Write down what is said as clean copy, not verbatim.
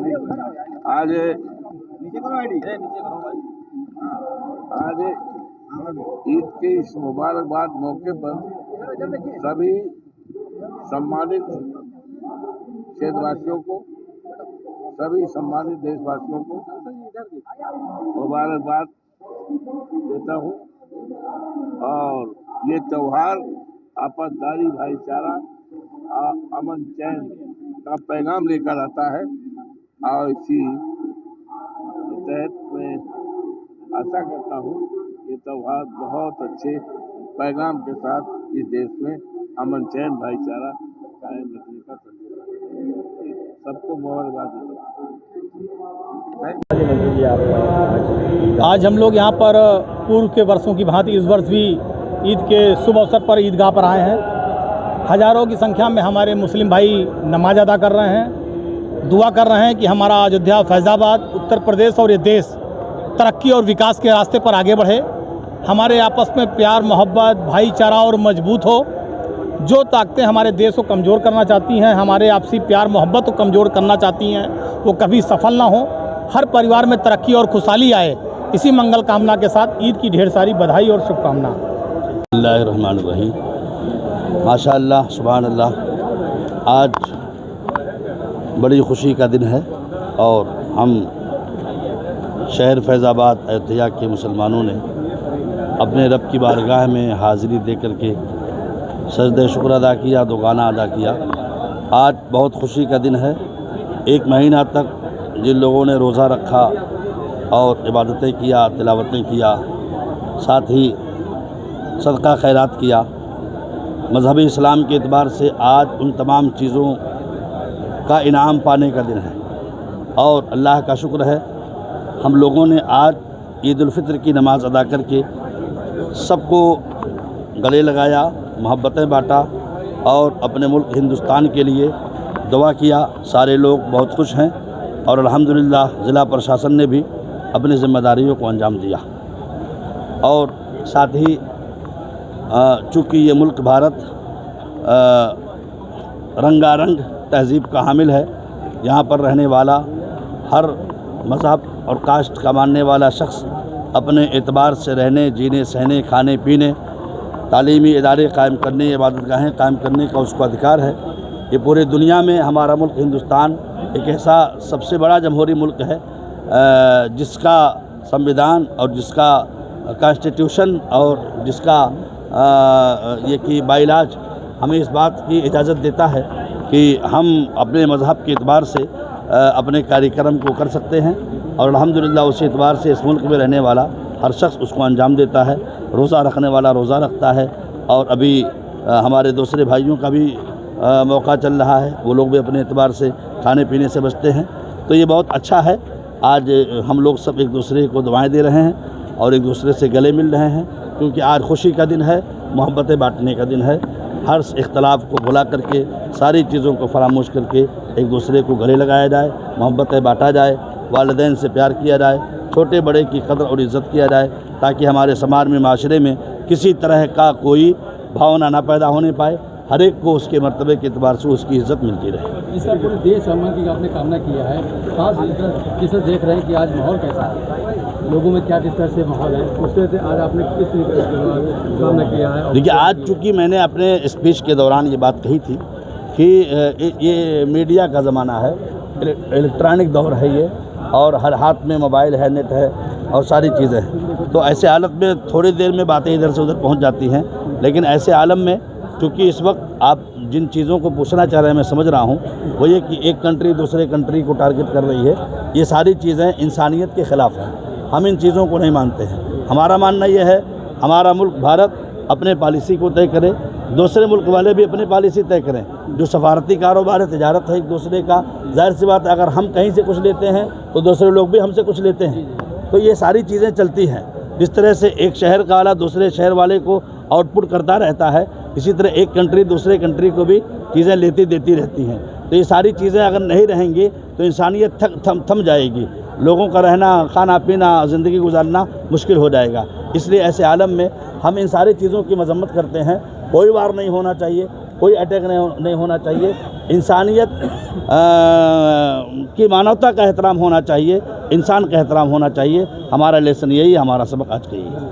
आज ईद के इस मुबारकबाद मौके पर सभी सम्मानित क्षेत्रवासियों को, सभी सम्मानित देशवासियों को मुबारकबाद देता हूँ। और ये त्योहार आपसदारी, भाईचारा, अमन चैन का पैगाम लेकर आता है और इसी तहत मैं आशा करता हूँ ये त्योहार बहुत अच्छे पैगाम के साथ इस देश में अमन चैन भाईचारा कायम रखने का संदेश सबको मुबारकबाद देता हूँ। आज हम लोग यहाँ पर पूर्व के वर्षों की भांति इस वर्ष भी ईद के शुभ अवसर पर ईदगाह पर आए हैं। हज़ारों की संख्या में हमारे मुस्लिम भाई नमाज अदा कर रहे हैं, दुआ कर रहे हैं कि हमारा अयोध्या, फैज़ाबाद, उत्तर प्रदेश और ये देश तरक्की और विकास के रास्ते पर आगे बढ़े। हमारे आपस में प्यार, मोहब्बत, भाईचारा और मजबूत हो। जो ताकतें हमारे देश को कमज़ोर करना चाहती हैं, हमारे आपसी प्यार मोहब्बत को कमज़ोर करना चाहती हैं, वो कभी सफल ना हो। हर परिवार में तरक्की और खुशहाली आए, इसी मंगल कामना के साथ ईद की ढेर सारी बधाई और शुभकामना। बिस्मिल्लाहिर्रहमानिर्रहीम। माशाअल्लाह, सुभान अल्लाह। आज बड़ी खुशी का दिन है और हम शहर फैज़ाबाद अयोध्या के मुसलमानों ने अपने रब की बारगाह में हाज़िरी दे करके सजदे शुक्र अदा किया, दुगाना अदा किया। आज बहुत खुशी का दिन है। एक महीना तक जिन लोगों ने रोज़ा रखा और इबादतें किया, तिलावतें किया, साथ ही सदका खैरात किया, मज़हब इस्लाम के एतबार से आज उन तमाम चीज़ों का इनाम पाने का दिन है। और अल्लाह का शुक्र है, हम लोगों ने आज ईद उल फित्र की नमाज़ अदा करके सबको गले लगाया, मोहब्बतें बांटा और अपने मुल्क हिंदुस्तान के लिए दुआ किया। सारे लोग बहुत खुश हैं और अल्हम्दुलिल्लाह ज़िला प्रशासन ने भी अपनी ज़िम्मेदारियों को अंजाम दिया। और साथ ही चूँकि ये मुल्क भारत रंगारंग तहज़ीब का हामिल है, यहाँ पर रहने वाला हर मज़हब और कास्ट का मानने वाला शख्स अपने एतबार से रहने, जीने, सहने, खाने पीने, तालीमी इदारे कायम करने, इबादतगाहें कायम करने का उसको अधिकार है। ये पूरे दुनिया में हमारा मुल्क हिंदुस्तान एक ऐसा सबसे बड़ा जमहूरी मुल्क है जिसका संविधान और जिसका कॉन्स्टिट्यूशन और जिसका ये कि बाइलाज हमें इस बात की इजाज़त देता है कि हम अपने मज़हब के एतबार से अपने कार्यक्रम को कर सकते हैं। और अल्हम्दुलिल्लाह उसी एतबार से इस मुल्क में रहने वाला हर शख्स उसको अंजाम देता है। रोज़ा रखने वाला रोज़ा रखता है और अभी हमारे दूसरे भाइयों का भी मौका चल रहा है, वो लोग भी अपने एतबार से खाने पीने से बचते हैं। तो ये बहुत अच्छा है। आज हम लोग सब एक दूसरे को दुआएं दे रहे हैं और एक दूसरे से गले मिल रहे हैं, क्योंकि आज खुशी का दिन है, मोहब्बतें बांटने का दिन है। हर इख्तलाफ को भुला करके, सारी चीज़ों को फरामोश करके एक दूसरे को गले लगाया जाए, मोहब्बतें बांटा जाए, वालिदैन से प्यार किया जाए, छोटे बड़े की कदर और इज़्ज़त किया जाए, ताकि हमारे समाज में, माशरे में किसी तरह का कोई भावना ना पैदा होने पाए। हर एक को उसके मर्तबे के एतबार से उसकी इज़्ज़त मिलती रहे। इसका पूरे देश अमन की आपने कामना किया है, खास किसे देख रहे हैं कि आज माहौल कैसा है, लोगों में क्या किस तरह से माहौल है, उससे आज आपने किस तरीके से कामना किया है? देखिए, आज चूँकि मैंने अपने स्पीच के दौरान ये बात कही थी कि ये मीडिया का ज़माना है, इलेक्ट्रॉनिक दौर है ये, और हर हाथ में मोबाइल है, नेट है और सारी चीज़ें हैं। तो ऐसे हालत में थोड़ी देर में बातें इधर से उधर पहुंच जाती हैं। लेकिन ऐसे आलम में क्योंकि इस वक्त आप जिन चीज़ों को पूछना चाह रहे हैं मैं समझ रहा हूँ, वो ये कि एक कंट्री दूसरे कंट्री को टारगेट कर रही है। ये सारी चीज़ें इंसानियत के ख़िलाफ़ हैं। हम इन चीज़ों को नहीं मानते हैं। हमारा मानना ये है, हमारा मुल्क भारत अपने पॉलिसी को तय करे, दूसरे मुल्क वाले भी अपनी पॉलिसी तय करें। जो सफारती कारोबार है, तिजारत है एक दूसरे का, जाहिर सी बात है अगर हम कहीं से कुछ लेते हैं तो दूसरे लोग भी हमसे कुछ लेते हैं। तो ये सारी चीज़ें चलती हैं। जिस तरह से एक शहर का वाला दूसरे शहर वाले को आउटपुट करता रहता है, इसी तरह एक कंट्री दूसरे कंट्री को भी चीज़ें लेती देती रहती हैं। तो ये सारी चीज़ें अगर नहीं रहेंगी तो इंसानियत थम जाएगी, लोगों का रहना, खाना पीना, ज़िंदगी गुजारना मुश्किल हो जाएगा। इसलिए ऐसे आलम में हम इन सारी चीज़ों की मजम्मत करते हैं। कोई वार नहीं होना चाहिए, कोई अटैक नहीं होना चाहिए। इंसानियत की मानवता का एहतराम होना चाहिए, इंसान का एहतराम होना चाहिए। हमारा लेसन यही, हमारा सबक आज का यही है।